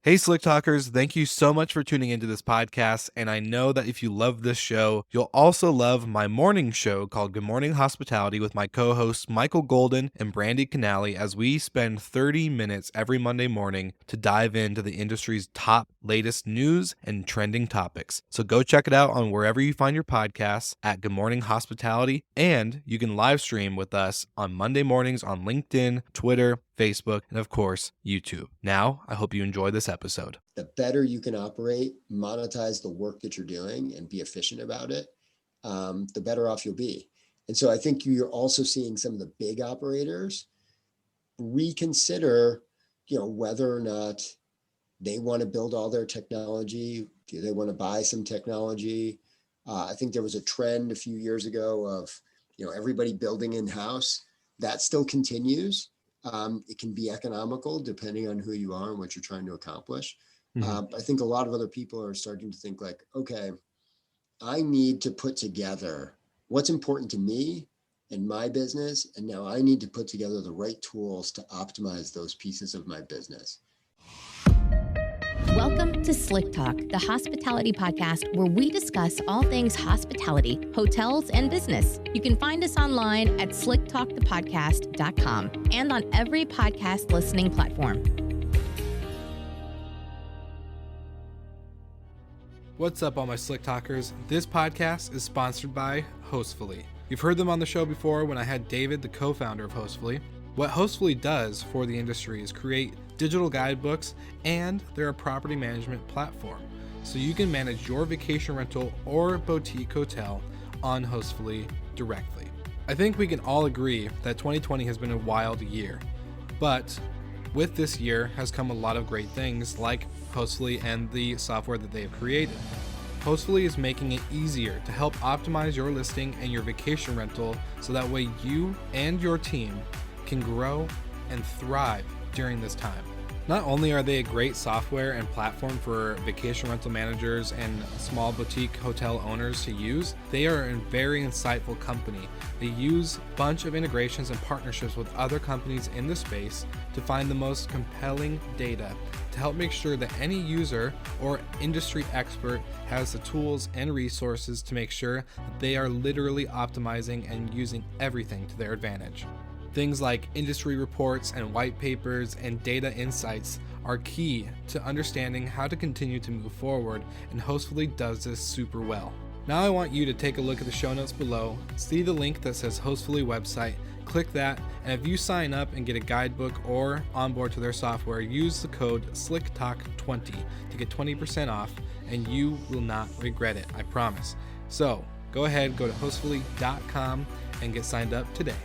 Hey, Slick Talkers, thank you so much for tuning into this podcast. And I know that if you love this show, you'll also love my morning show called Good Morning Hospitality with my co hosts Michael Golden and Brandy Canali, as we spend 30 minutes every Monday morning to dive into the industry's top latest news and trending topics. So go check it out on wherever you find your podcasts at Good Morning Hospitality. And you can live stream with us on Monday mornings on LinkedIn, Twitter, Facebook, and of course, YouTube. Now, I hope you enjoy this episode. The better you can operate, monetize the work that you're doing and be efficient about it, the better off you'll be. And so I think you're also seeing some of the big operators reconsider, whether or not they want to build all their technology. Do they want to buy some technology? I think there was a trend a few years ago of, everybody building in-house. That still continues. It can be economical depending on who you are and what you're trying to accomplish. I think a lot of other people are starting to think like, okay, I need to put together what's important to me and my business. And now I need to put together the right tools to optimize those pieces of my business. Welcome to Slick Talk, the hospitality podcast where we discuss all things hospitality, hotels, and business. You can find us online at slicktalkthepodcast.com and on every podcast listening platform. What's up, all my Slick Talkers? This podcast is sponsored by Hostfully. You've heard them on the show before when I had David, the co-founder of Hostfully. What Hostfully does for the industry is create digital guidebooks, and they're a property management platform. So you can manage your vacation rental or boutique hotel on Hostfully directly. I think we can all agree that 2020 has been a wild year, but with this year has come a lot of great things like Hostfully and the software that they have created. Hostfully is making it easier to help optimize your listing and your vacation rental so that way you and your team can grow and thrive during this time. Not only are they a great software and platform for vacation rental managers and small boutique hotel owners to use, they are a very insightful company. They use a bunch of integrations and partnerships with other companies in the space to find the most compelling data to help make sure that any user or industry expert has the tools and resources to make sure that they are literally optimizing and using everything to their advantage. Things like industry reports and white papers and data insights are key to understanding how to continue to move forward, and Hostfully does this super well. Now I want you to take a look at the show notes below, see the link that says Hostfully website, click that, and if you sign up and get a guidebook or onboard to their software, use the code SlickTalk20 to get 20% off, and you will not regret it, I promise. So go ahead, go to hostfully.com and get signed up today.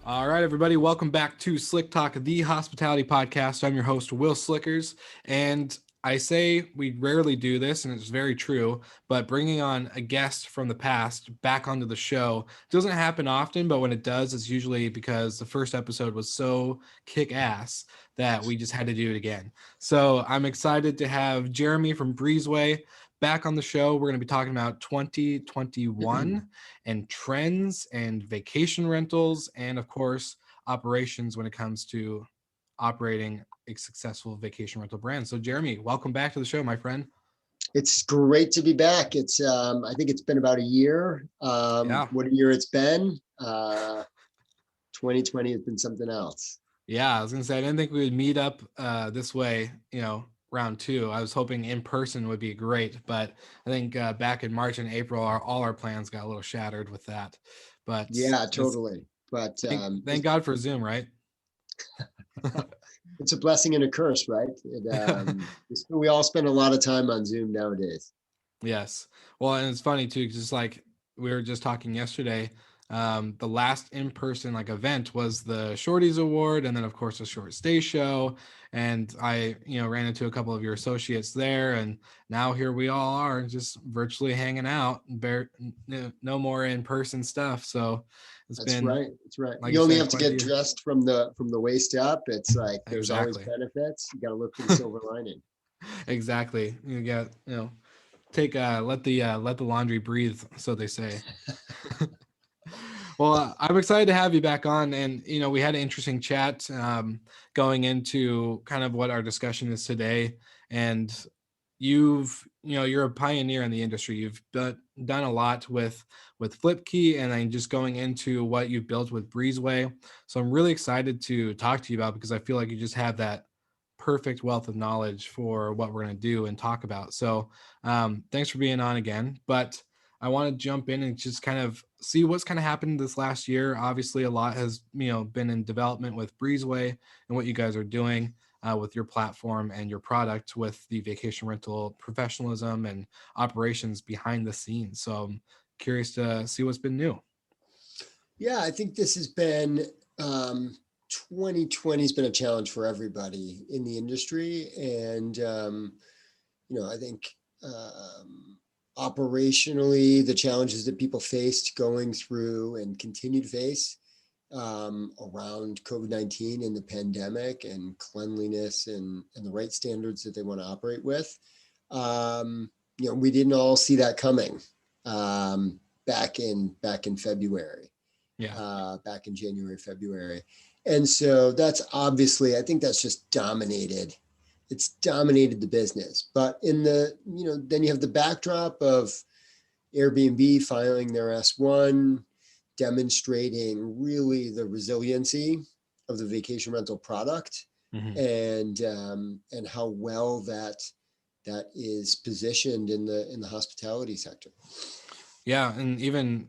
All right, everybody, welcome back to Slick Talk, the hospitality podcast. I'm your host, Will Slickers, and I say we rarely do this, and it's very true, but bringing on a guest from the past back onto the show doesn't happen often, but when it does, it's usually because the first episode was so kick-ass that we just had to do it again. So I'm excited to have Jeremy from Breezeway back on the show. We're going to be talking about 2021 and trends and vacation rentals and, of course, operations when it comes to operating a successful vacation rental brand. So, Jeremy, welcome back to the show, my friend. It's great to be back. It's I think it's been about a year. What a year it's been. 2020 has been something else. Yeah, I was going to say, I didn't think we would meet up this way, round two. I was hoping in person would be great, but I think back in March and April, all our plans got a little shattered with that. But yeah, totally. But thank God for Zoom, right? It's a blessing and a curse, right? We all spend a lot of time on Zoom nowadays. Yes. Well, and it's funny too, because like we were just talking yesterday, the last in-person event was the Shorties Award, and then of course the Short Stay Show, and I ran into a couple of your associates there, and now here we all are just virtually hanging out, no more in-person stuff. So that's right. Like you only have to get dressed from the waist up. It's like there's always benefits. You got to look for the silver lining. Exactly. You got take let the laundry breathe, so they say. Well, I'm excited to have you back on. And, we had an interesting chat going into kind of what our discussion is today. And you're a pioneer in the industry. You've done a lot with Flipkey, and then just going into what you've built with Breezeway. So I'm really excited to talk to you about, because I feel like you just have that perfect wealth of knowledge for what we're going to do and talk about. So thanks for being on again. But I want to jump in and just kind of see what's kind of happened this last year. Obviously, a lot has been in development with Breezeway and what you guys are doing with your platform and your product with the vacation rental professionalism and operations behind the scenes. So I'm curious to see what's been new. Yeah, I think this has been 2020 has been a challenge for everybody in the industry, and I think operationally the challenges that people faced going through and continue to face around COVID-19 and the pandemic and cleanliness and the right standards that they want to operate with. We didn't all see that coming back in February, back in January, February. And so that's obviously, I think that's just dominated. It's dominated the business. But in then you have the backdrop of Airbnb filing their S1, demonstrating really the resiliency of the vacation rental product, and how well that is positioned in the hospitality sector. Yeah, and even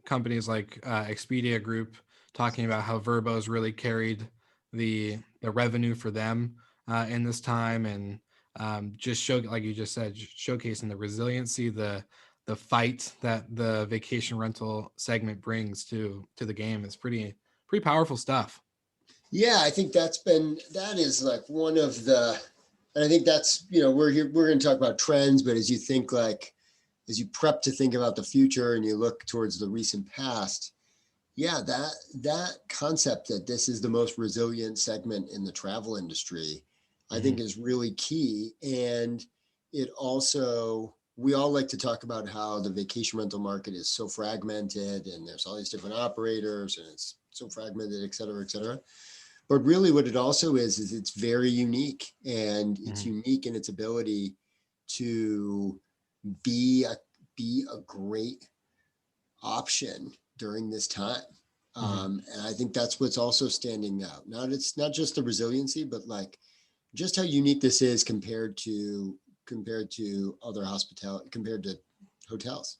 companies like Expedia Group talking about how Vrbo's really carried the revenue for them in this time, and just like you just said, showcasing the resiliency, the fight that the vacation rental segment brings to the game. Is pretty powerful stuff. Yeah, I think that is like one of the, and I think that's, we're going to talk about trends, but as you prep to think about the future and you look towards the recent past, yeah, that concept that this is the most resilient segment in the travel industry, I think is really key. And it also, we all like to talk about how the vacation rental market is so fragmented and there's all these different operators and it's so fragmented, et cetera, et cetera. But really what it also is it's very unique, and it's unique in its ability to be a great option during this time. And I think that's what's also standing out. It's not just the resiliency, but like just how unique this is compared to other hospitality, compared to hotels.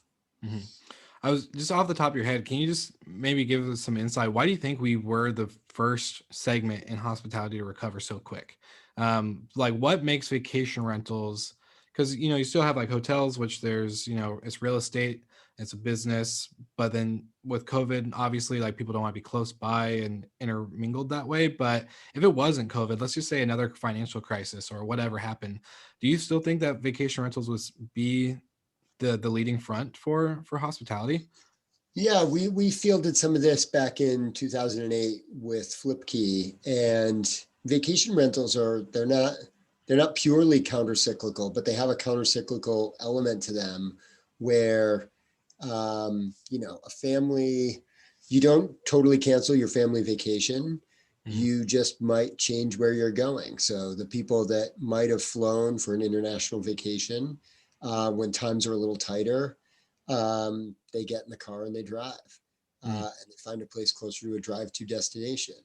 I was just off the top of your head, can you just maybe give us some insight? Why do you think we were the first segment in hospitality to recover so quick? Like what makes vacation rentals, because you still have like hotels, which there's it's real estate, it's a business, but then with COVID, obviously like people don't want to be close by and intermingled that way. But if it wasn't COVID, let's just say another financial crisis or whatever happened, do you still think that vacation rentals would be the leading front for hospitality? Yeah, we fielded some of this back in 2008 with Flipkey, and vacation rentals they're not purely counter-cyclical, but they have a counter-cyclical element to them where a family, you don't totally cancel your family vacation. You just might change where you're going. So the people that might have flown for an international vacation when times are a little tighter, they get in the car and they drive, and they find a place closer to a drive-to destination.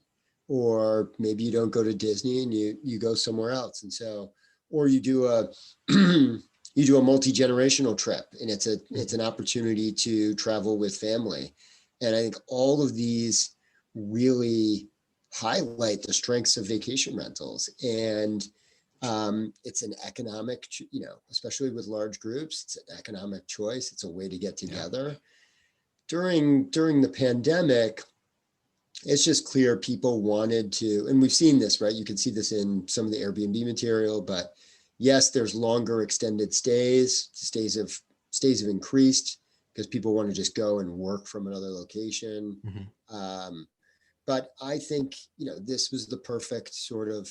Or maybe you don't go to Disney and you go somewhere else. And so, or you do a multi-generational trip, and it's an opportunity to travel with family. And I think all of these really highlight the strengths of vacation rentals. And it's an economic, especially with large groups, it's an economic choice. It's a way to get together. Yeah. During the pandemic, it's just clear people wanted to, and we've seen this, right? You can see this in some of the Airbnb material, but yes, there's longer extended stays. Stays have increased because people want to just go and work from another location. But I think, this was the perfect sort of,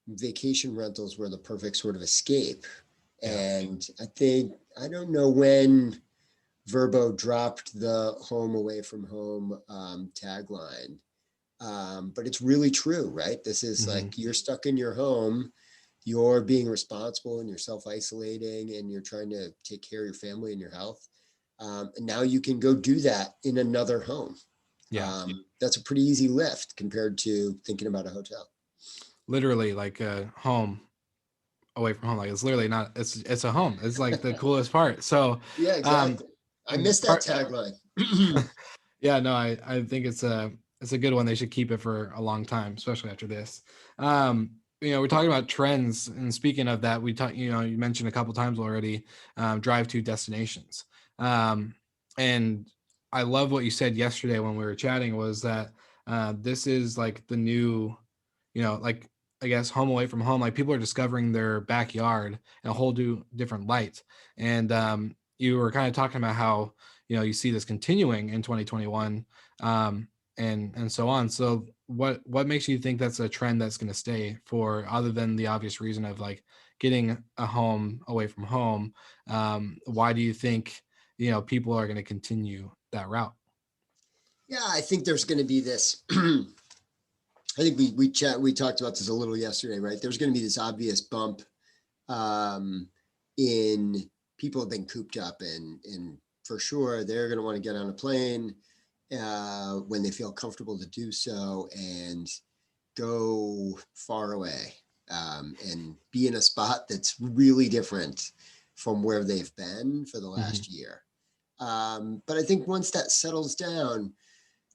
vacation rentals were the perfect sort of escape. And I don't know when Verbo dropped the home away from home tagline. But it's really true, right? This is like, you're stuck in your home, you're being responsible and you're self-isolating and you're trying to take care of your family and your health. And now you can go do that in another home. Yeah. That's a pretty easy lift compared to thinking about a hotel. Literally like a home away from home. Like it's literally not, it's a home. It's like the coolest part. So Yeah, exactly. I missed that tagline. Yeah, no, I think it's a good one. They should keep it for a long time, especially after this. We're talking about trends, and speaking of that, you mentioned a couple times already, drive to destinations. And I love what you said yesterday when we were chatting, was that this is like the new, like, I guess, home away from home. Like, people are discovering their backyard in a whole different light. And you were kind of talking about how, you see this continuing in 2021, and so on. So what makes you think that's a trend that's going to stay, for, other than the obvious reason of like getting a home away from home? Why do you think, people are going to continue that route? Yeah, I think there's going to be this. I think we talked about this a little yesterday, right? There's going to be this obvious bump in people have been cooped up, and for sure they're going to want to get on a plane when they feel comfortable to do so and go far away and be in a spot that's really different from where they've been for the last year. But I think once that settles down,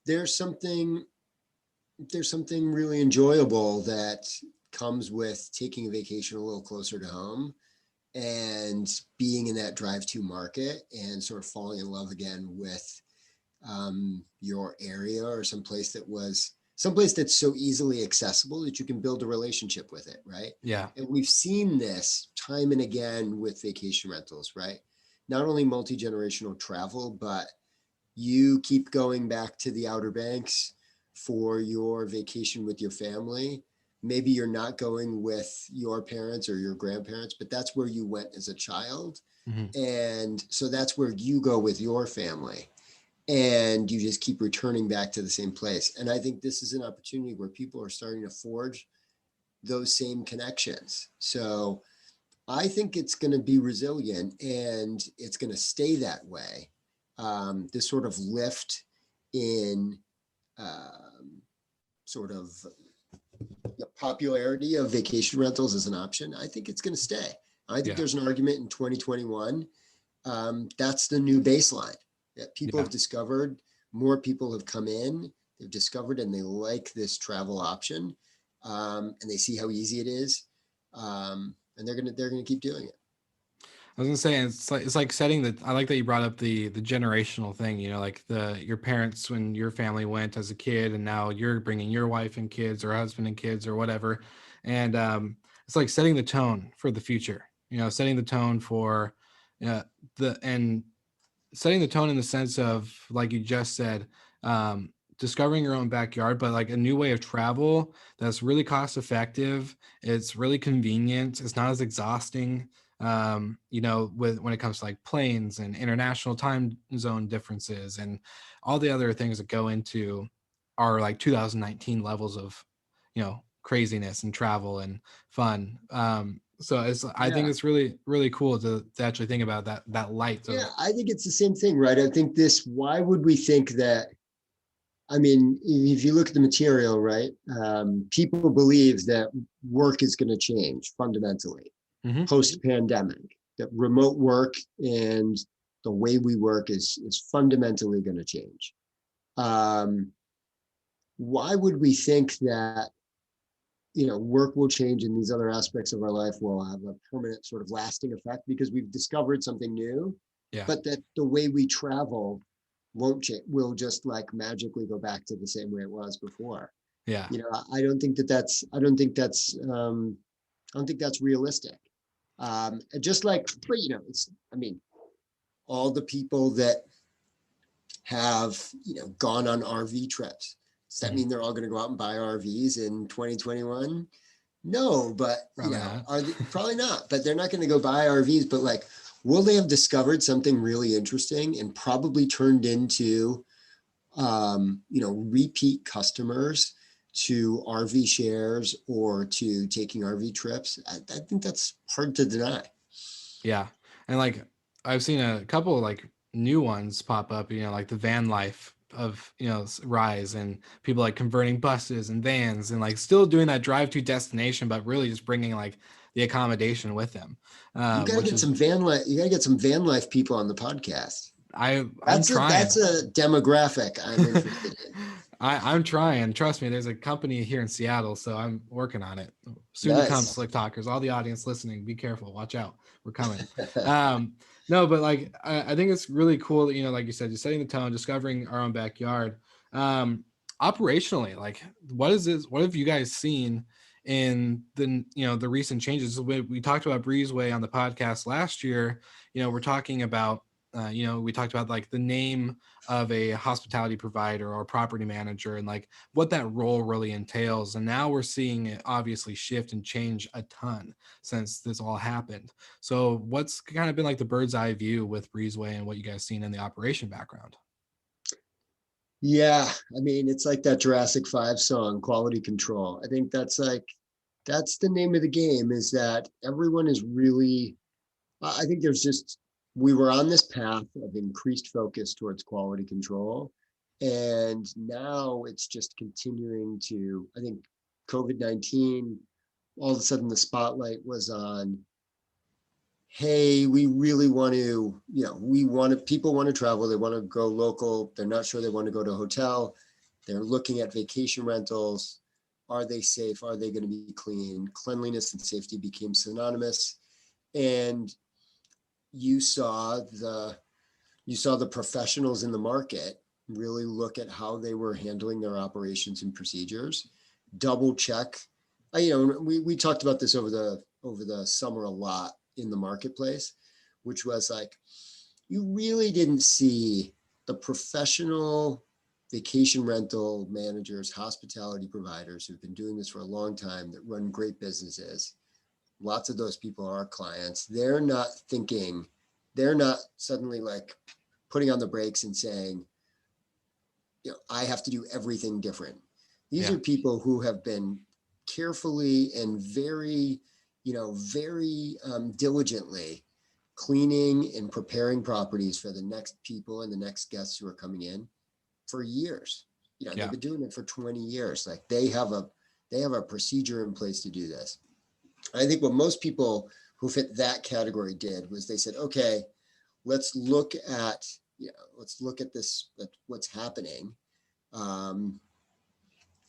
there's something really enjoyable that comes with taking a vacation a little closer to home and being in that drive-to market and sort of falling in love again with your area, or someplace that's so easily accessible that you can build a relationship with it, right? Yeah. And we've seen this time and again with vacation rentals, right? Not only multi-generational travel, but you keep going back to the Outer Banks for your vacation with your family. Maybe you're not going with your parents or your grandparents, but that's where you went as a child. And so that's where you go with your family, and you just keep returning back to the same place. And I think this is an opportunity where people are starting to forge those same connections. So I think it's going to be resilient, and it's going to stay that way. This sort of lift in sort of the popularity of vacation rentals as an option, I think it's going to stay. I think there's an argument in 2021. That's the new baseline that people have discovered. More people have come in, they've discovered, and they like this travel option, and they see how easy it is, and they're gonna keep doing it. I was gonna say, it's like setting the. I like that you brought up the generational thing. Like your parents, when your family went as a kid, and now you're bringing your wife and kids, or husband and kids, or whatever, and it's like setting the tone for the future. Setting the tone for setting the tone in the sense of, like you just said, discovering your own backyard, but like a new way of travel that's really cost effective. It's really convenient. It's not as exhausting. When it comes to like planes and international time zone differences and all the other things that go into our like 2019 levels of, craziness and travel and fun. I think it's really, really cool to actually think about that light. Yeah, I think it's the same thing, right? I think why would we think that? I mean, if you look at the material, right? People believe that work is going to change fundamentally post-pandemic, that remote work and the way we work is fundamentally going to change. Why would we think that, work will change and these other aspects of our life will have a permanent sort of lasting effect because we've discovered something new, but that the way we travel won't change, will just like magically go back to the same way it was before. Yeah. I don't think that's realistic. Just like, but all the people that have, gone on RV trips, does that mean they're all going to go out and buy RVs in 2021? No, but probably not. But they're not going to go buy RVs. But like, will they have discovered something really interesting and probably turned into, repeat customers to RV shares or to taking RV trips? I think that's hard to deny. Yeah. And like I've seen a couple like new ones pop up, like the van life of, rise, and people like converting buses and vans and like still doing that drive to destination, but really just bringing like the accommodation with them. You got to Which get is, some van life. You got to get some van life people on the podcast. I'm trying. That's a demographic I'm interested in. I'm trying. Trust me, there's a company here in Seattle, so I'm working on it. Soon to come, Nice. Slick Talkers. All the audience listening, be careful. Watch out. We're coming. No, but like I think it's really cool that, like you said, you're setting the tone, discovering our own backyard. Operationally, like what have you guys seen in the recent changes? We talked about Breezeway on the podcast last year. We're talking about we talked about like the name of a hospitality provider or property manager and like what that role really entails. And now we're seeing it obviously shift and change a ton since this all happened. So what's kind of been like the bird's eye view with Breezeway and what you guys seen in the operation background? Yeah, I mean, it's like that Jurassic 5 song, Quality Control. I think that's the name of the game, is that everyone is really, I think we were on this path of increased focus towards quality control. And now it's just continuing to, I think COVID-19, all of a sudden the spotlight was on, hey, we really want to, people want to travel. They want to go local. They're not sure they want to go to a hotel. They're looking at vacation rentals. Are they safe? Are they going to be clean? Cleanliness and safety became synonymous. And you saw the professionals in the market really look at how they were handling their operations and procedures, double check. We talked about this over the summer a lot in the marketplace, which was like, you really didn't see the professional vacation rental managers, hospitality providers who've been doing this for a long time, that run great businesses. Lots of those people are our clients. They're not suddenly like putting on the brakes and saying, I have to do everything different. These are people who have been carefully and very diligently cleaning and preparing properties for the next people and the next guests who are coming in for years. They've been doing it for 20 years. Like they have a procedure in place to do this. I think what most people who fit that category did was they said, okay, let's look at this, what's happening.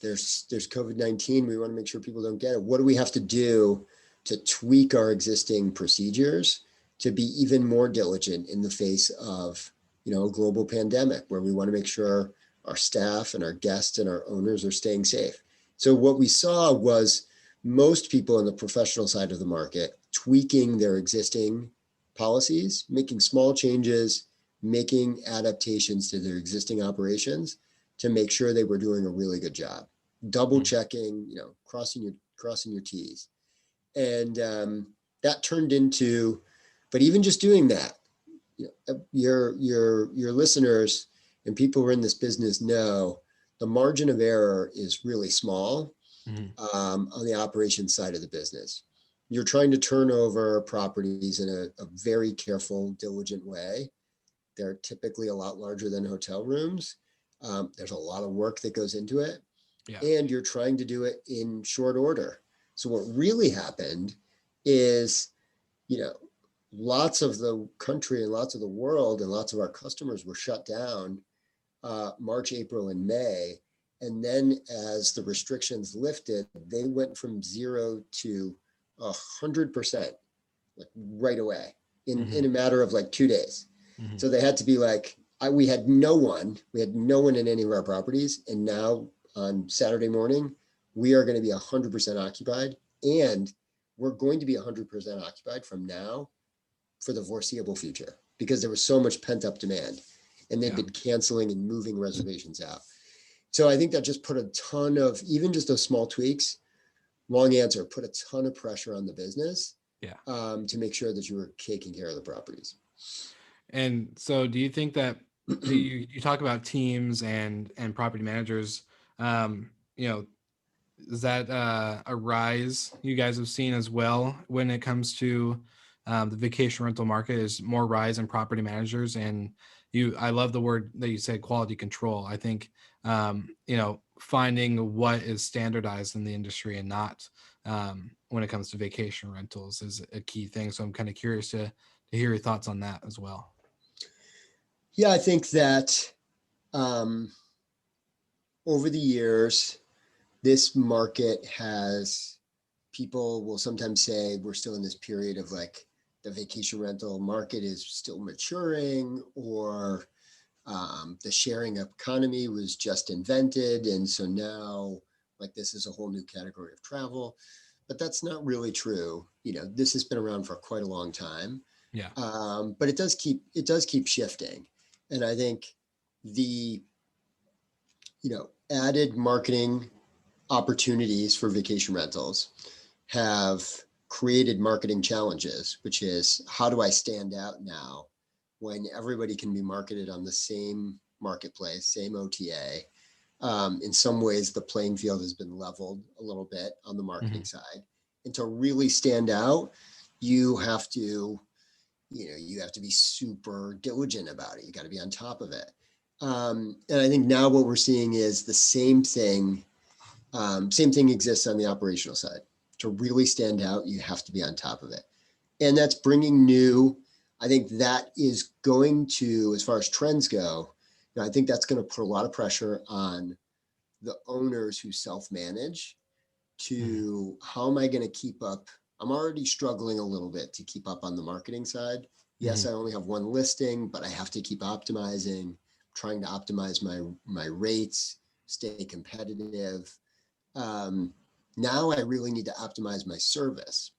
There's COVID-19. We want to make sure people don't get it. What do we have to do to tweak our existing procedures to be even more diligent in the face of, a global pandemic, where we want to make sure our staff and our guests and our owners are staying safe? So what we saw was most people in the professional side of the market tweaking their existing policies, making small changes, making adaptations to their existing operations to make sure they were doing a really good job, double checking, crossing your T's. And that turned into, but even just doing that, your listeners and people who are in this business know the margin of error is really small. On the operations side of the business. You're trying to turn over properties in a very careful, diligent way. They're typically a lot larger than hotel rooms. There's a lot of work that goes into it. And you're trying to do it in short order. So what really happened is, lots of the country and lots of the world and lots of our customers were shut down March, April, and May. And then as the restrictions lifted, they went from 0 to 100%, like right away in a matter of like 2 days. So they had to be like, we had no one in any of our properties. And now on Saturday morning, we are going to be 100% occupied, and we're going to be 100% occupied from now for the foreseeable future, because there was so much pent up demand, and they've been canceling and moving reservations out. So I think that just put a ton of, even just those small tweaks, long answer, put a ton of pressure on the business Yeah. To make sure that you were taking care of the properties. And so do you think that you talk about teams and property managers, you know, is that a rise you guys have seen as well when it comes to the vacation rental market? Is more rise in property managers? And I love the word that you said, quality control. I think finding what is standardized in the industry and not, when it comes to vacation rentals, is a key thing. So I'm kind of curious to hear your thoughts on that as well. Yeah, I think that over the years, this market has, people will sometimes say we're still in this period of like the vacation rental market is still maturing, or the sharing economy was just invented. And so now like this is a whole new category of travel, but that's not really true. This has been around for quite a long time. Yeah. But it does keep shifting. And I think the, added marketing opportunities for vacation rentals have created marketing challenges, which is how do I stand out now when everybody can be marketed on the same marketplace, same OTA? In some ways, the playing field has been leveled a little bit on the marketing side. And to really stand out, you have to be super diligent about it. You got to be on top of it. And I think now what we're seeing is the same thing. Same thing exists on the operational side. To really stand out, you have to be on top of it. And that's bringing new, I think that is going to, as far as trends go, I think that's going to put a lot of pressure on the owners who self-manage to how am I going to keep up? I'm already struggling a little bit to keep up on the marketing side. Yes, I only have one listing, but I have to keep optimizing, trying to optimize my rates, stay competitive. Now I really need to optimize my service.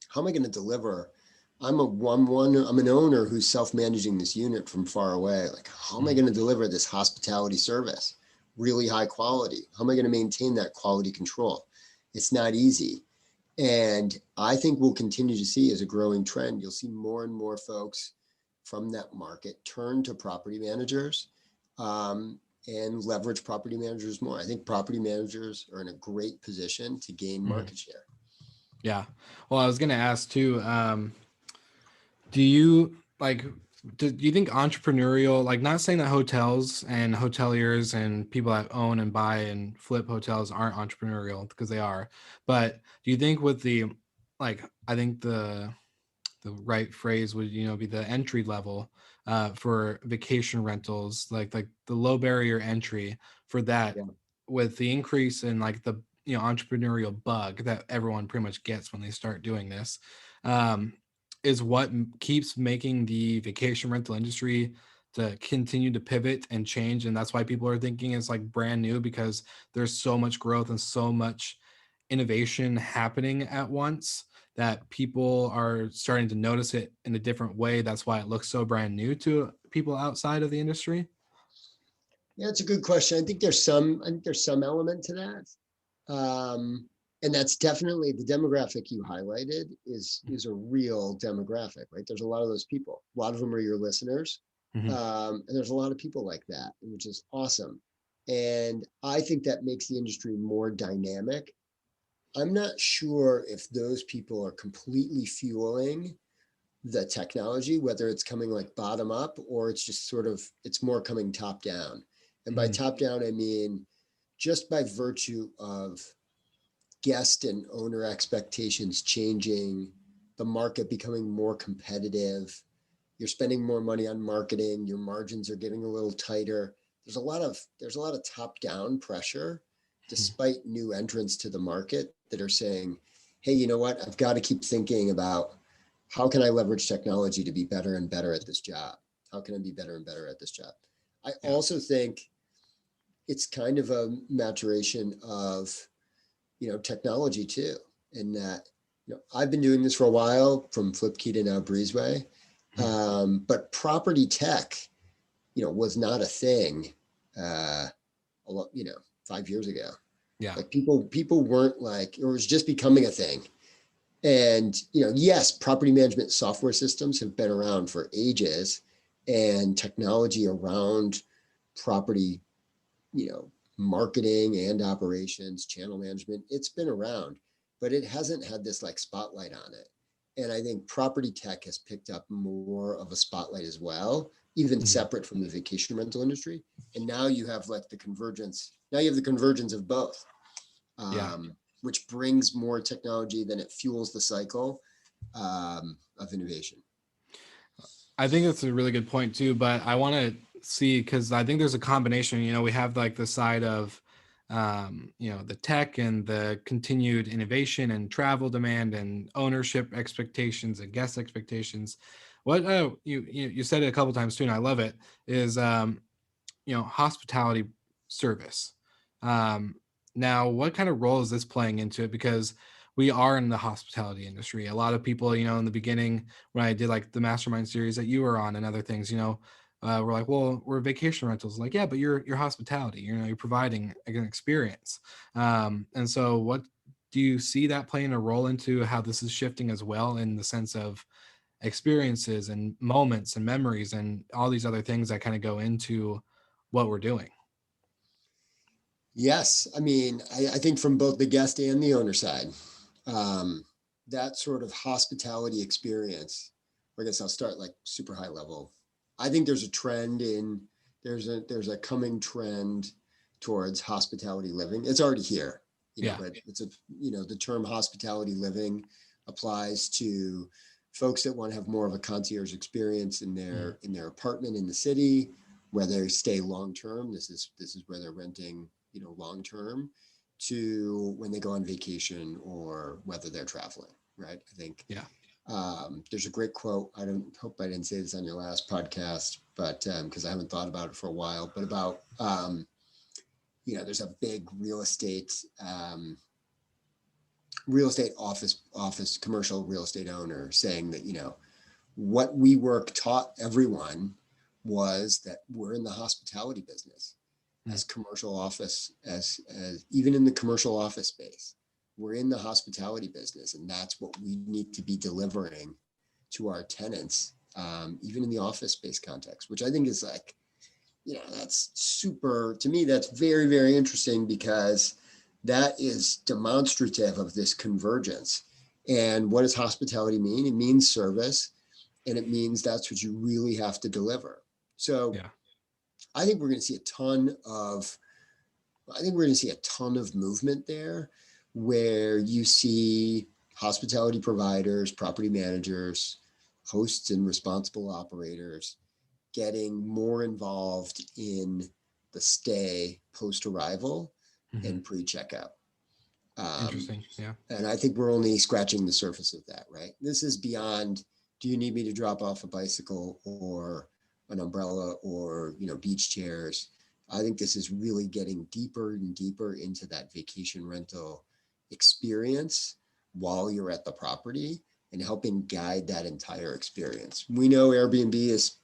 How am I going to deliver? I'm an owner who's self-managing this unit from far away. Like, how am I going to deliver this hospitality service? Really high quality. How am I going to maintain that quality control? It's not easy. And I think we'll continue to see as a growing trend, you'll see more and more folks from that market turn to property managers and leverage property managers more. I think property managers are in a great position to gain market share. Yeah. Well, I was going to ask too, do you think entrepreneurial, like, not saying that hotels and hoteliers and people that own and buy and flip hotels aren't entrepreneurial, because they are, but do you think with I think the right phrase would, be the entry level for vacation rentals, like the low barrier entry for that, with the increase in like the entrepreneurial bug that everyone pretty much gets when they start doing this, is what keeps making the vacation rental industry to continue to pivot and change. And that's why people are thinking it's like brand new, because there's so much growth and so much innovation happening at once that people are starting to notice it in a different way. That's why it looks so brand new to people outside of the industry. Yeah, it's a good question. I think there's some element to that. And that's definitely the demographic you highlighted is a real demographic, right? There's a lot of those people. A lot of them are your listeners. And there's a lot of people like that, which is awesome. And I think that makes the industry more dynamic. I'm not sure if those people are completely fueling the technology, whether it's coming like bottom up or it's just sort of, it's more coming top down. And by top down, I mean, just by virtue of guest and owner expectations changing, the market becoming more competitive, you're spending more money on marketing, your margins are getting a little tighter. There's a lot of top-down pressure, despite new entrants to the market that are saying, hey, you know what? I've got to keep thinking about how can I leverage technology to be better and better at this job? How can I be better and better at this job? I also think it's kind of a maturation of technology too. In that, I've been doing this for a while, from Flipkey to now Breezeway. But property tech, was not a thing, 5 years ago. Yeah. Like people weren't like, it was just becoming a thing. And, yes, property management software systems have been around for ages, and technology around property, marketing and operations, channel management, it's been around, but it hasn't had this like spotlight on it. And I think property tech has picked up more of a spotlight as well, even separate from the vacation rental industry. And now you have like the convergence. Now you have the convergence of both, which brings more technology, then it fuels the cycle of innovation. I think that's a really good point too, but I want to see, because I think there's a combination. We have like the side of the tech and the continued innovation and travel demand and ownership expectations and guest expectations. What you said it a couple times too, and I love it, is hospitality service. Now, what kind of role is this playing into it? Because we are in the hospitality industry. A lot of people, in the beginning, when I did like the mastermind series that you were on and other things, we're like, well, we're vacation rentals. Like, yeah, but you're hospitality. You're providing an experience. And so, what do you see that playing a role into how this is shifting as well, in the sense of experiences and moments and memories and all these other things that kind of go into what we're doing? Yes. I mean, I think from both the guest and the owner side, that sort of hospitality experience, I guess I'll start like super high level. I think there's a trend there's a coming trend towards hospitality living. It's already here, but it's the term hospitality living applies to folks that want to have more of a concierge experience in their apartment in the city, where they stay long-term. This is where they're renting, long-term, to when they go on vacation or whether they're traveling, right? I think there's a great quote. I hope I didn't say this on your last podcast, but because I haven't thought about it for a while, but about, there's a big real estate office, commercial real estate owner saying that, what WeWork taught everyone was that we're in the hospitality business as commercial office, as even in the commercial office space, we're in the hospitality business. And that's what we need to be delivering to our tenants, even in the office space context, which I think is like, that's super, to me, that's very, very interesting, because that is demonstrative of this convergence. And what does hospitality mean? It means service, and it means that's what you really have to deliver. So I think we're going to see a ton of movement there, where you see hospitality providers, property managers, hosts, and responsible operators getting more involved in the stay post-arrival and pre-checkout. Interesting. Yeah. And I think we're only scratching the surface of that, right? This is beyond, do you need me to drop off a bicycle or an umbrella or, beach chairs? I think this is really getting deeper and deeper into that vacation rental experience while you're at the property, and helping guide that entire experience. We know Airbnb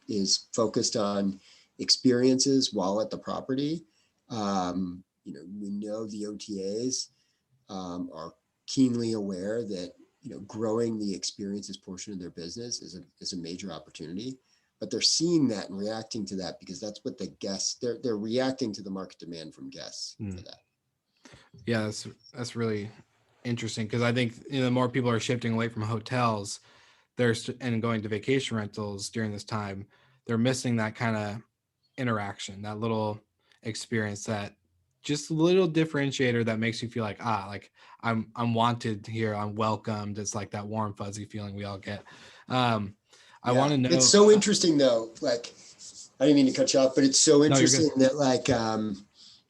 is focused on experiences while at the property. We know the OTAs are keenly aware that growing the experiences portion of their business is a major opportunity, but they're seeing that and reacting to that, because that's what the guests, they're reacting to the market demand from guests for that. Yeah, that's really interesting, because I think the more people are shifting away from hotels and going to vacation rentals during this time, they're missing that kind of interaction, that little experience, that just little differentiator that makes you feel like, like I'm wanted here, I'm welcomed. It's like that warm fuzzy feeling we all get. I want to know, it's so interesting though, like, I didn't mean to cut you off, but it's so interesting that like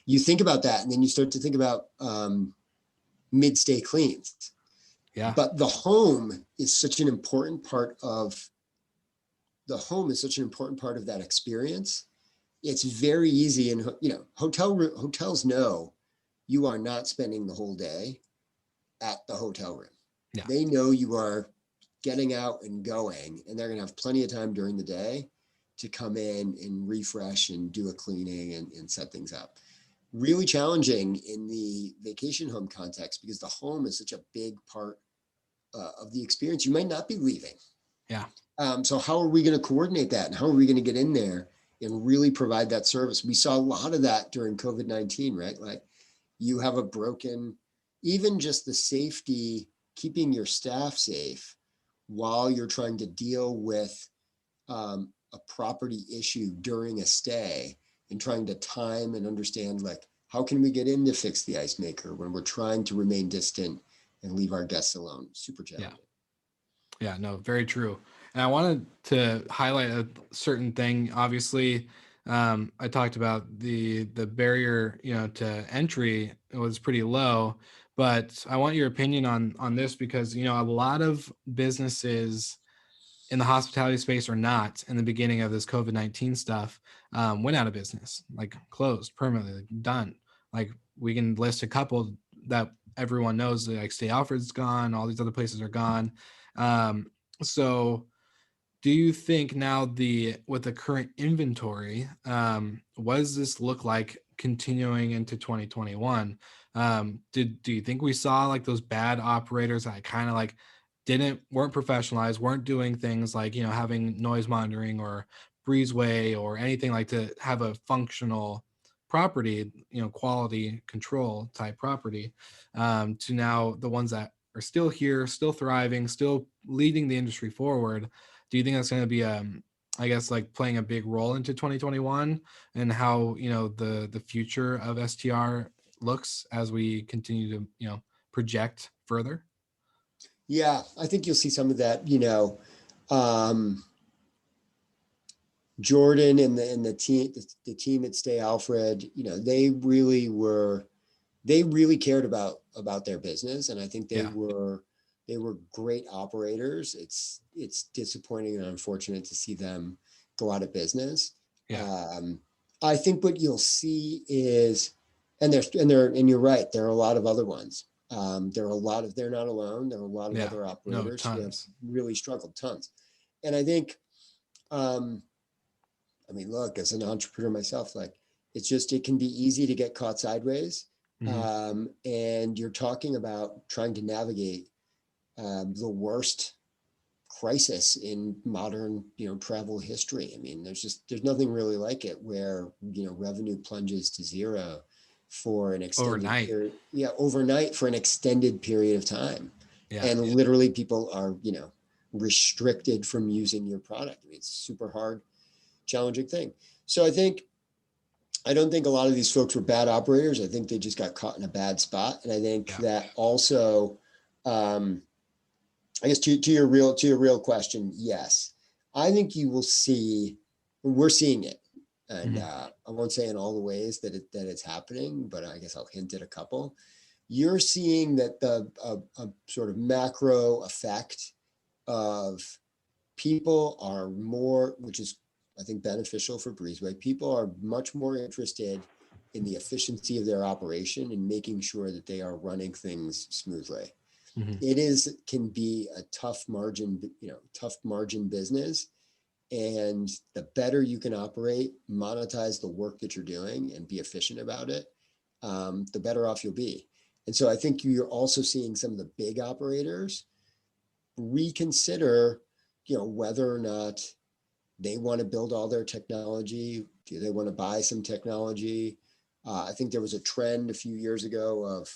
you think about that, and then you start to think about mid-stay cleans. Yeah. But the home is such an important part of that experience. It's very easy, and hotels know you are not spending the whole day at the hotel room. Yeah. They know you are getting out and going, and they're going to have plenty of time during the day to come in and refresh and do a cleaning and set things up. Really challenging in the vacation home context, because the home is such a big part of the experience, you might not be leaving. Yeah. So how are we going to coordinate that, and how are we going to get in there and really provide that service? We saw a lot of that during COVID-19, right? Like you have a broken, even just the safety, keeping your staff safe while you're trying to deal with a property issue during a stay, and trying to time and understand, like, how can we get in to fix the ice maker when we're trying to remain distant and leave our guests alone? Super challenging. Yeah, no, very true. And I wanted to highlight a certain thing. Obviously, I talked about the barrier, to entry was pretty low, but I want your opinion on this because, a lot of businesses in the hospitality space or not in the beginning of this COVID-19 stuff went out of business, like closed permanently, like done. Like we can list a couple that everyone knows, like Stay Alfred's gone, all these other places are gone. So do you think now with the current inventory, what does this look like continuing into 2021? Do you think we saw like those bad operators that kind of like weren't professionalized, weren't doing things like, having noise monitoring or breezeway or anything like to have a functional property, quality control type property, to now the ones that are still here, still thriving, still leading the industry forward? Do you think that's going to be, I guess, like playing a big role into 2021 and how, the future of STR looks as we continue to, project further? Yeah, I think you'll see some of that. Jordan and the team at Stay Alfred, they really cared about their business, and I think they were great operators. It's disappointing and unfortunate to see them go out of business. I think what you'll see is, and you're right, there are a lot of other ones. They're not alone. There are a lot of other operators who have really struggled, tons. And I think, look, as an entrepreneur myself, like it can be easy to get caught sideways. Mm-hmm. And you're talking about trying to navigate the worst crisis in modern, travel history. I mean, there's nothing really like it, where, revenue plunges to zero for an extended period. Yeah, overnight for an extended period of time. Yeah. And literally people are, restricted from using your product. I mean, it's super hard, challenging thing. So I don't think a lot of these folks were bad operators. I think they just got caught in a bad spot. And I think that also, I guess to your real question, yes, I think you will see, we're seeing it. And I won't say in all the ways that it's happening, but I guess I'll hint at a couple. You're seeing that a sort of macro effect of people are more, which is I think beneficial for Breezeway. People are much more interested in the efficiency of their operation and making sure that they are running things smoothly. Mm-hmm. It can be a tough margin business. And the better you can operate, monetize the work that you're doing and be efficient about it, the better off you'll be. And so I think you're also seeing some of the big operators reconsider, whether or not they want to build all their technology. Do they want to buy some technology? I think there was a trend a few years ago of,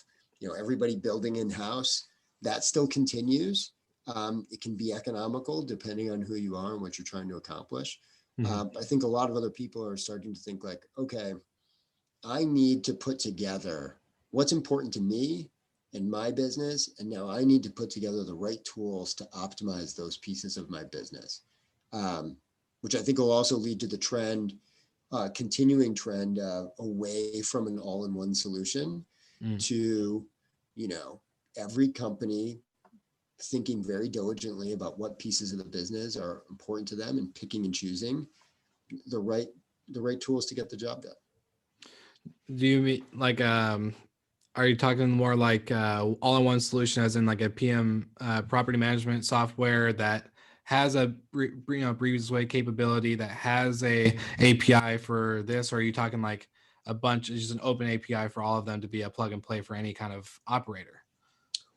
everybody building in-house. That still continues. It can be economical depending on who you are and what you're trying to accomplish. Mm-hmm. I think a lot of other people are starting to think like, okay, I need to put together what's important to me and my business. And now I need to put together the right tools to optimize those pieces of my business, which I think will also lead to the continuing trend away from an all-in-one solution to, every company thinking very diligently about what pieces of the business are important to them and picking and choosing the right tools to get the job done. Do you mean like, are you talking more like all-in-one solution, as in like a PM property management software that has a Breezeway capability, that has a API for this? Or are you talking like just an open API for all of them to be a plug and play for any kind of operator?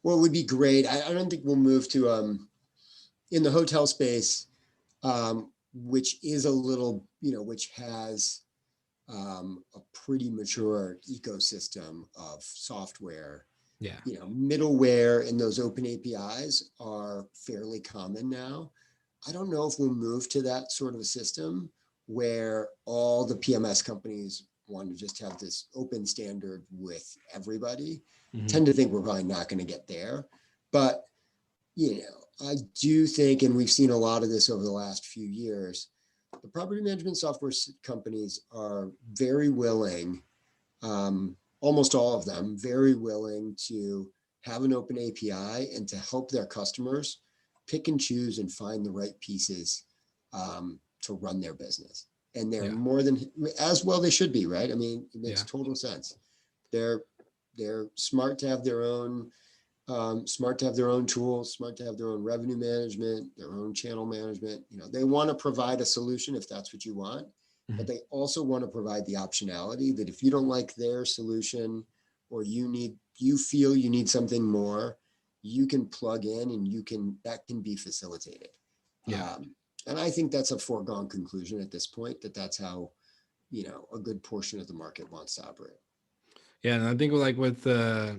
Well, it would be great. I don't think we'll move to in the hotel space, which is a little, which has a pretty mature ecosystem of software. Yeah. Middleware and those open APIs are fairly common now. I don't know if we'll move to that sort of a system where all the PMS companies want to just have this open standard with everybody. Mm-hmm. Tend to think we're probably not going to get there. But, I do think, and we've seen a lot of this over the last few years, the property management software companies are very willing, almost all of them, very willing to have an open API and to help their customers pick and choose and find the right pieces to run their business. And they're more than, as well they should be, right? I mean, it makes total sense. They're smart to have their own, tools, smart to have their own revenue management, their own channel management. They want to provide a solution if that's what you want, but they also want to provide the optionality that if you don't like their solution or you feel you need something more, you can plug in and that can be facilitated. Yeah. And I think that's a foregone conclusion at this point, that's how, a good portion of the market wants to operate. Yeah. And I think like with I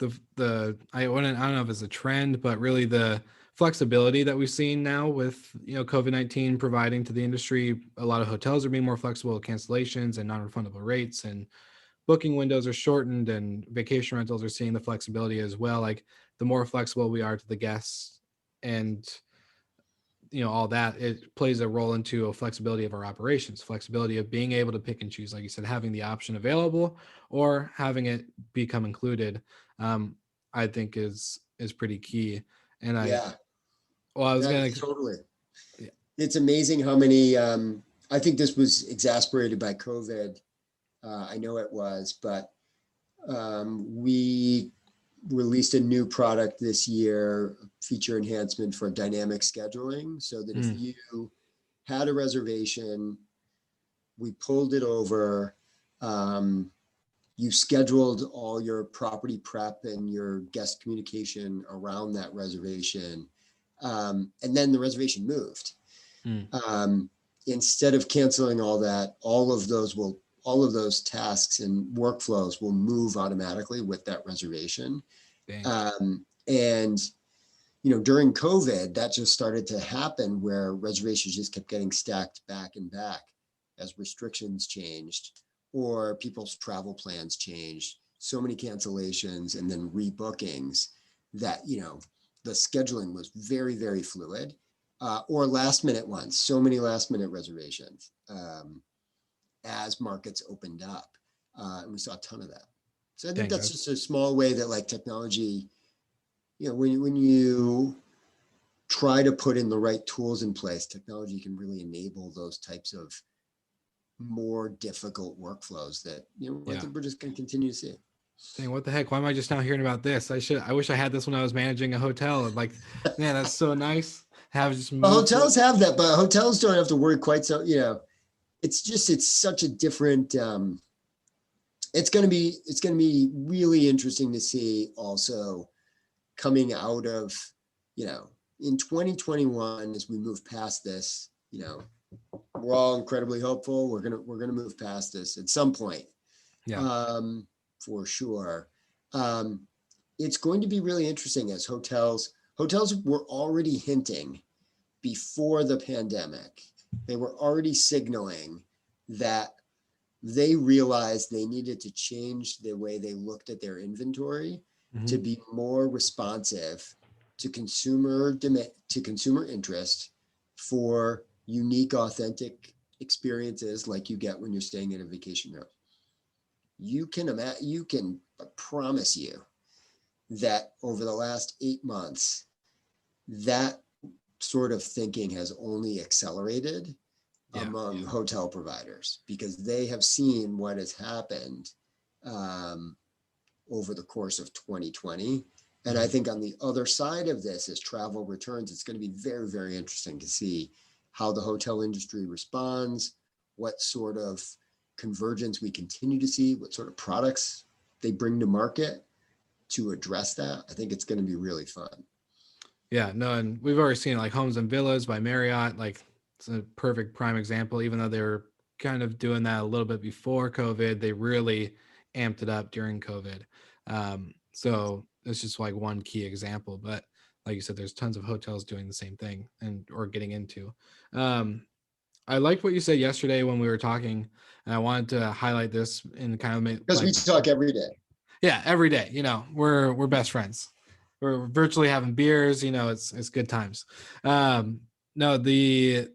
don't know if it's a trend, but really the flexibility that we've seen now with, COVID-19 providing to the industry, a lot of hotels are being more flexible with cancellations and non-refundable rates, and booking windows are shortened, and vacation rentals are seeing the flexibility as well. Like the more flexible we are to the guests and, all that, it plays a role into a flexibility of our operations, flexibility of being able to pick and choose, like you said, having the option available or having it become included. I think is pretty key. And totally. Yeah. It's amazing how many, I think this was exacerbated by COVID. I know it was, but we released a new product this year, feature enhancement for dynamic scheduling, so that if you had a reservation, we pulled it over, you scheduled all your property prep and your guest communication around that reservation, and then the reservation moved. Instead of canceling all that, all of those tasks and workflows will move automatically with that reservation. And during COVID, that just started to happen, where reservations just kept getting stacked back and back as restrictions changed or people's travel plans changed. So many cancellations and then rebookings that, the scheduling was very, very fluid, or last minute ones, so many last minute reservations as markets opened up. And we saw a ton of that. So I think that's just a small way that, like, technology, when you try to put in the right tools in place, technology can really enable those types of more difficult workflows that, I think we're just going to continue to see. Dang, what the heck? Why am I just now hearing about this? I wish I had this when I was managing a hotel. Like, man, that's so nice. Hotels have that, but hotels don't have to worry quite so, it's such a different, it's going to be really interesting to see also coming out of, in 2021, as we move past this, we're all incredibly hopeful. We're going to move past this at some point. For sure. It's going to be really interesting as hotels were already hinting before the pandemic. They were already signaling that they realized they needed to change the way they looked at their inventory to be more responsive to consumer demand, to consumer interest, for unique, authentic experiences like you get when you're staying at a vacation home. You can promise you that over the last 8 months, that sort of thinking has only accelerated among hotel providers, because they have seen what has happened over the course of 2020. And I think on the other side of this, as travel returns, it's going to be very, very interesting to see how the hotel industry responds, what sort of convergence we continue to see, what sort of products they bring to market. to address that, I think it's going to be really fun. Yeah, no, and we've already seen like Homes and Villas by Marriott. Like it's a perfect prime example. Even though they were kind of doing that a little bit before COVID, they really amped it up during COVID. So it's just like one key example. But like you said, there's tons of hotels doing the same thing and or getting into. I liked what you said yesterday when we were talking, and I wanted to highlight this and kind of make Because we talk every day. yeah, every day. You know, we're best friends. We're virtually having beers. You know, it's good times. No, the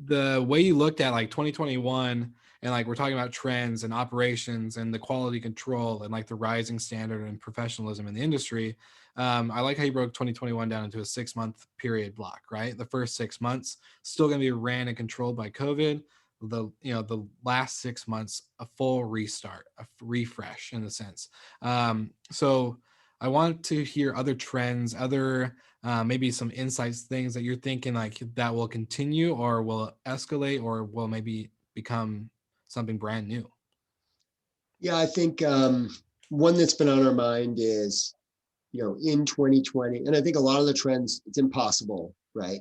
way you looked at like 2021 and like we're talking about trends and operations and the quality control and like the rising standard and professionalism in the industry. I like how you broke 2021 down into a 6-month period block, right? The first 6 months still going to be ran and controlled by COVID. The last 6 months, a full restart, a refresh in a sense. So I want to hear other trends, other maybe some insights, things that you're thinking like that will continue or will escalate or will maybe become something brand new. Yeah, I think one that's been on our mind is, in 2020, and I think a lot of the trends, it's impossible, right?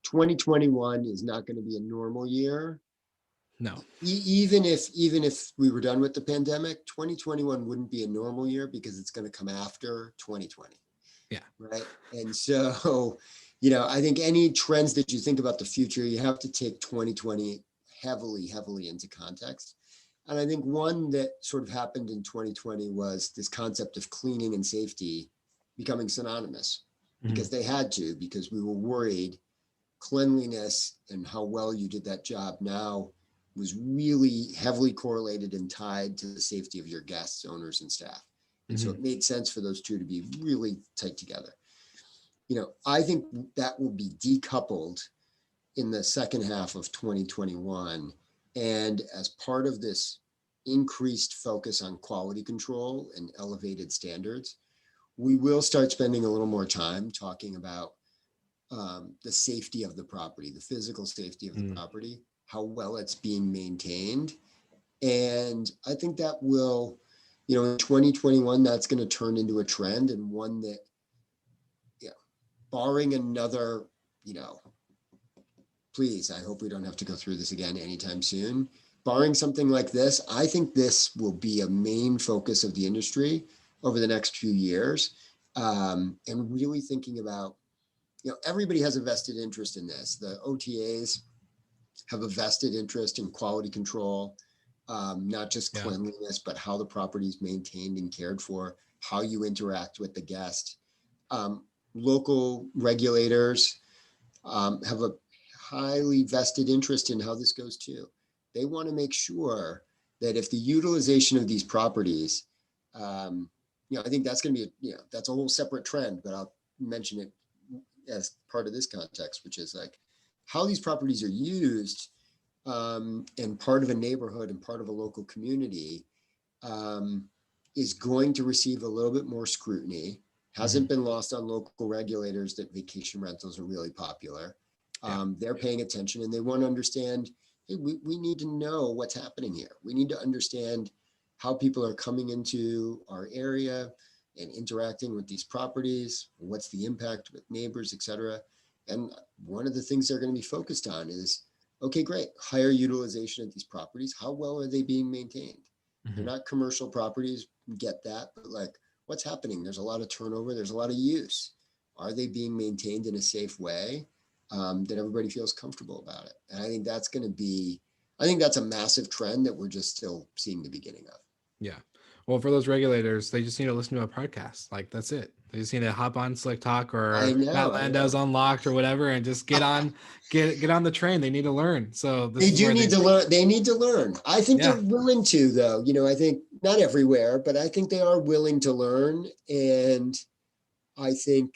2021 is not going to be a normal year. No. Even if we were done with the pandemic, 2021 wouldn't be a normal year because it's going to come after 2020. Yeah. Right. And so, I think any trends that you think about the future, you have to take 2020 heavily into context. And I think one that sort of happened in 2020 was this concept of cleaning and safety becoming synonymous because they had to, because we were worried cleanliness and how well you did that job now was really heavily correlated and tied to the safety of your guests, owners, and staff. And so it made sense for those two to be really tight together. I think that will be decoupled in the second half of 2021. And as part of this increased focus on quality control and elevated standards, we will start spending a little more time talking about the safety of the property, the physical safety of the property, how well it's being maintained. And I think that will, in 2021, that's going to turn into a trend, and one that, barring another, please, I hope we don't have to go through this again anytime soon. Barring something like this, I think this will be a main focus of the industry over the next few years. And really thinking about, everybody has a vested interest in this. The OTAs have a vested interest in quality control, not just cleanliness, but how the property is maintained and cared for, how you interact with the guest. Local regulators have a highly vested interest in how this goes too. They want to make sure that if the utilization of these properties, I think that's going to be, that's a whole separate trend, but I'll mention it as part of this context, which is like how these properties are used and part of a neighborhood and part of a local community is going to receive a little bit more scrutiny. Hasn't been lost on local regulators that vacation rentals are really popular. They're paying attention and they want to understand, hey, we need to know what's happening here. We need to understand how people are coming into our area and interacting with these properties, what's the impact with neighbors, et cetera. And one of the things they're going to be focused on is, okay, great, higher utilization of these properties. How well are they being maintained? They're not commercial properties, get that, but like, what's happening? There's a lot of turnover. There's a lot of use. Are they being maintained in a safe way that everybody feels comfortable about it? And I think that's going to be, I think that's a massive trend that we're just still seeing the beginning of. Yeah. Well, for those regulators, they just need to listen to a podcast. Like that's it. They just need to hop on Slick Talk or Matt Landau's Unlocked or whatever, and just get on the train. They need to learn. So they do need to learn. They need to learn. I think they're willing to, though. I think not everywhere, but I think they are willing to learn. And I think,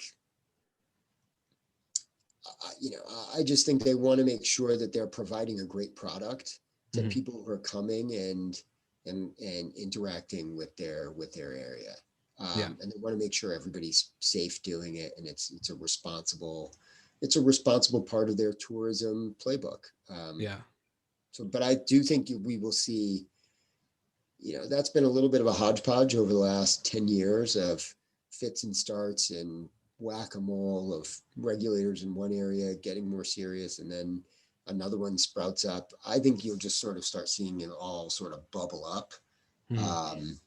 I just think they want to make sure that they're providing a great product to people who are coming and interacting with their area. And they want to make sure everybody's safe doing it, and it's a responsible part of their tourism playbook. So, but I do think we will see, that's been a little bit of a hodgepodge over the last 10 years of fits and starts and whack-a-mole of regulators in one area getting more serious, and then another one sprouts up. I think you'll just sort of start seeing it all sort of bubble up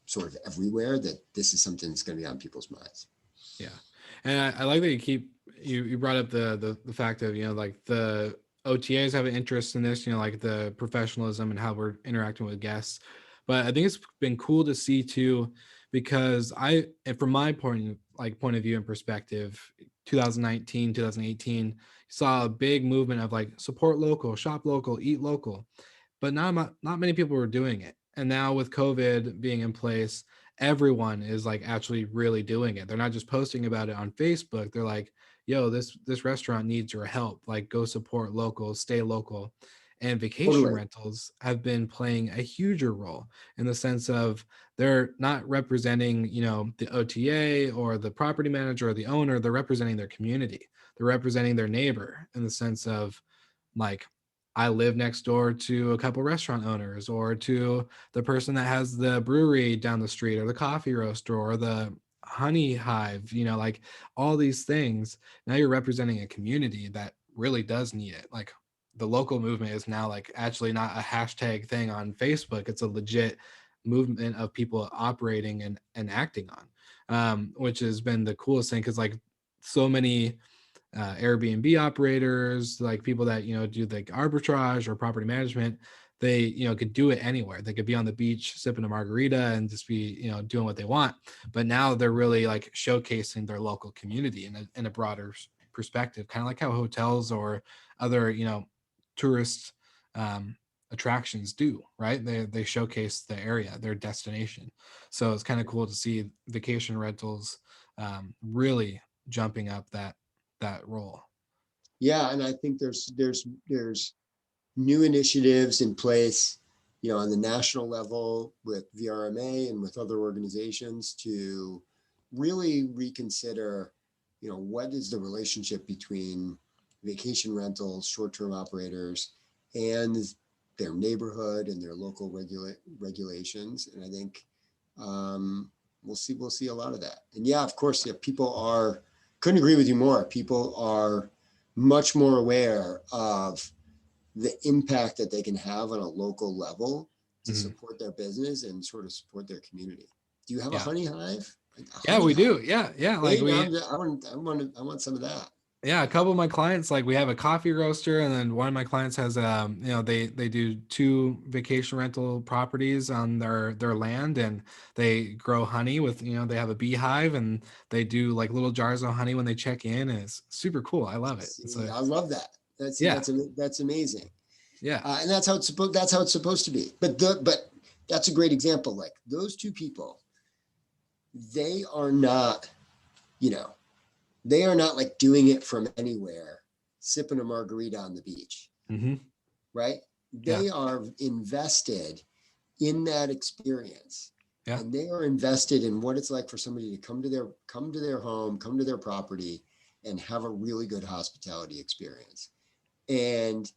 sort of everywhere, that this is something that's going to be on people's minds. Yeah. And I like that you brought up the fact of, like the OTAs have an interest in this, like the professionalism and how we're interacting with guests. But I think it's been cool to see too, because and from my point of view and perspective, 2019, 2018, saw a big movement of like support local, shop local, eat local, but not many people were doing it. And now with COVID being in place, everyone is like actually really doing it. They're not just posting about it on Facebook. They're like, yo, this restaurant needs your help. Like, go support local, stay local. And vacation rentals have been playing a huger role in the sense of they're not representing, the OTA or the property manager or the owner. They're representing their community. They're representing their neighbor in the sense of, like, I live next door to a couple restaurant owners, or to the person that has the brewery down the street, or the coffee roaster, or the honey hive, like all these things. Now you're representing a community that really does need it. Like, the local movement is now like actually not a hashtag thing on Facebook. It's a legit movement of people operating and acting on, which has been the coolest thing. Cause like so many Airbnb operators, like people that, do like arbitrage or property management, they, could do it anywhere. They could be on the beach sipping a margarita and just be, doing what they want. But now they're really like showcasing their local community in a broader perspective, kind of like how hotels or other, tourist attractions do, right? They showcase the area, their destination. So it's kind of cool to see vacation rentals really jumping up that role. Yeah, and I think there's new initiatives in place, on the national level with VRMA and with other organizations to really reconsider, what is the relationship between vacation rentals, short-term operators, and their neighborhood and their local regulations. And I think we'll see a lot of that. And yeah, of course, couldn't agree with you more. People are much more aware of the impact that they can have on a local level to support their business and sort of support their community. Do you have a honey hive? We do. Yeah. Like I want some of that. Yeah, a couple of my clients, like we have a coffee roaster, and then one of my clients has they do 2 vacation rental properties on their land, and they grow honey with, they have a beehive, and they do like little jars of honey when they check in, and it's super cool. I love it. I love that. That's amazing. Yeah. And that's how it's supposed to be. But that's a great example. Like those 2 people, they are not, they are not like doing it from anywhere, sipping a margarita on the beach, right? They are invested in that experience, and they are invested in what it's like for somebody to come to their home, come to their property, and have a really good hospitality experience. And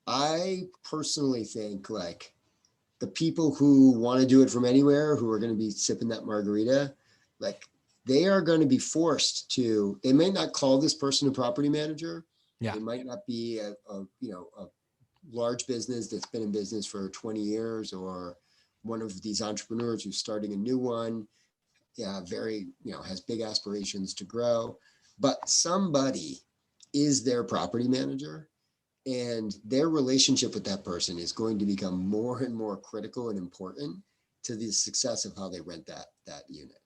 I personally think like the people who want to do it from anywhere, who are going to be sipping that margarita, like, they are going to be forced to, they may not call this person a property manager. Yeah. They might not be a large business that's been in business for 20 years, or one of these entrepreneurs who's starting a new one, has big aspirations to grow, but somebody is their property manager, and their relationship with that person is going to become more and more critical and important to the success of how they rent that unit.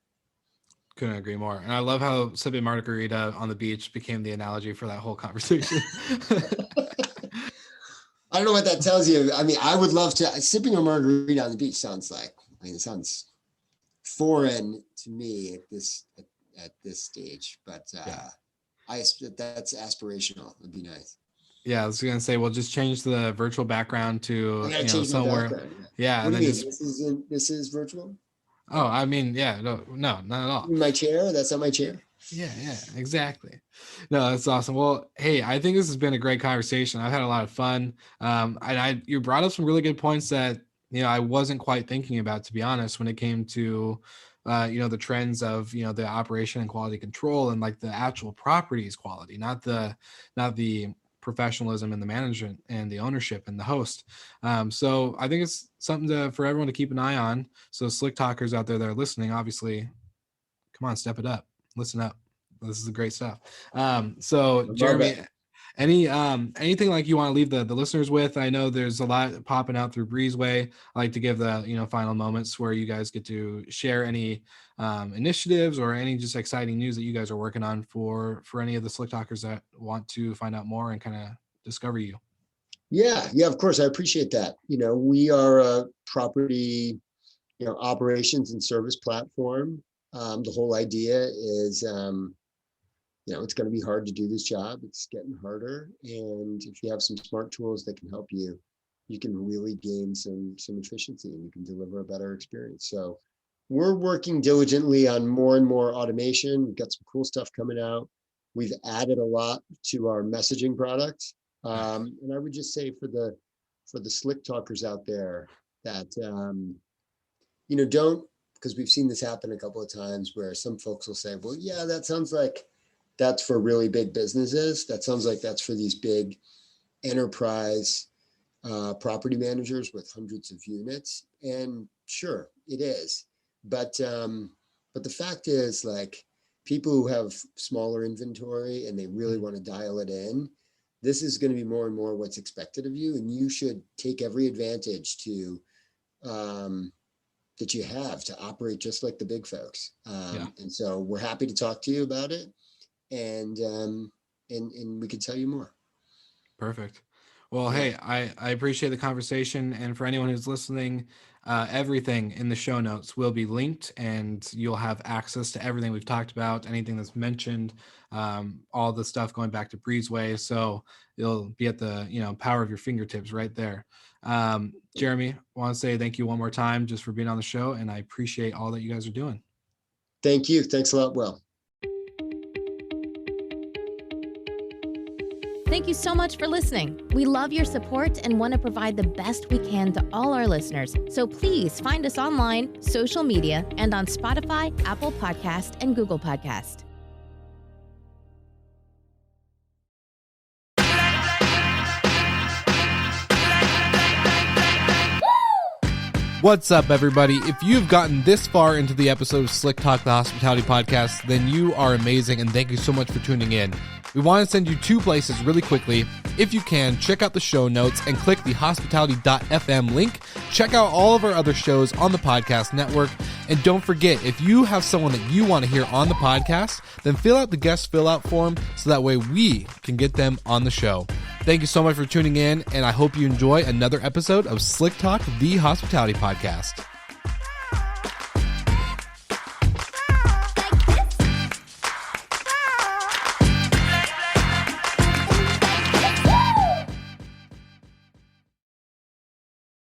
Couldn't agree more. And I love how sipping margarita on the beach became the analogy for that whole conversation. I don't know what that tells you. I mean, I would love to. Sipping a margarita on the beach sounds it sounds foreign to me at this stage, but that's aspirational. It'd be nice. Yeah, I was gonna say, we'll just change the virtual background to somewhere. Yeah, what do you mean? This is virtual? Oh, I mean, yeah, no, not at all. My chair? That's not my chair. Yeah, exactly. No, that's awesome. Well, hey, I think this has been a great conversation. I've had a lot of fun. And you brought up some really good points that I wasn't quite thinking about, to be honest, when it came to, the trends of, the operation and quality control and like the actual properties quality, not the professionalism and the management and the ownership and the host. So I think it's something for everyone to keep an eye on. So slick talkers out there that are listening, obviously, come on, step it up, listen up. This is the great stuff. So Jeremy, anything like you want to leave the listeners with? I know there's a lot popping out through Breezeway. I like to give the final moments where you guys get to share any initiatives or any just exciting news that you guys are working on for any of the slick talkers that want to find out more and kind of discover you. Yeah, of course. I appreciate that. We are a property, operations and service platform. The whole idea is, it's going to be hard to do this job. It's getting harder. And if you have some smart tools that can help you, you can really gain some efficiency and you can deliver a better experience. So we're working diligently on more and more automation. We've got some cool stuff coming out. We've added a lot to our messaging product. And I would just say for the slick talkers out there that, don't, because we've seen this happen a couple of times where some folks will say, well, yeah, that sounds like that's for really big businesses. That sounds like that's for these big enterprise property managers with hundreds of units. And sure, it is. But the fact is, like, people who have smaller inventory and they really want to dial it in, this is going to be more and more what's expected of you. And you should take every advantage to that you have to operate just like the big folks. And so we're happy to talk to you about it. And we could tell you more. Perfect. Well, hey, I appreciate the conversation. And for anyone who's listening, everything in the show notes will be linked and you'll have access to everything we've talked about, anything that's mentioned, all the stuff going back to Breezeway. So it'll be at the, power of your fingertips right there. Jeremy, I want to say thank you one more time just for being on the show. And I appreciate all that you guys are doing. Thank you. Thanks a lot, Will. Thank you so much for listening. We love your support and want to provide the best we can to all our listeners. So please find us online, social media, and on Spotify, Apple Podcast, and Google Podcast. What's up, everybody? If you've gotten this far into the episode of Slick Talk, the Hospitality Podcast, then you are amazing, and thank you so much for tuning in. We want to send you two places really quickly. If you can, check out the show notes and click the hospitality.fm link. Check out all of our other shows on the podcast network. And don't forget, if you have someone that you want to hear on the podcast, then fill out the guest fill out form so that way we can get them on the show. Thank you so much for tuning in, and I hope you enjoy another episode of Slick Talk, the Hospitality Podcast.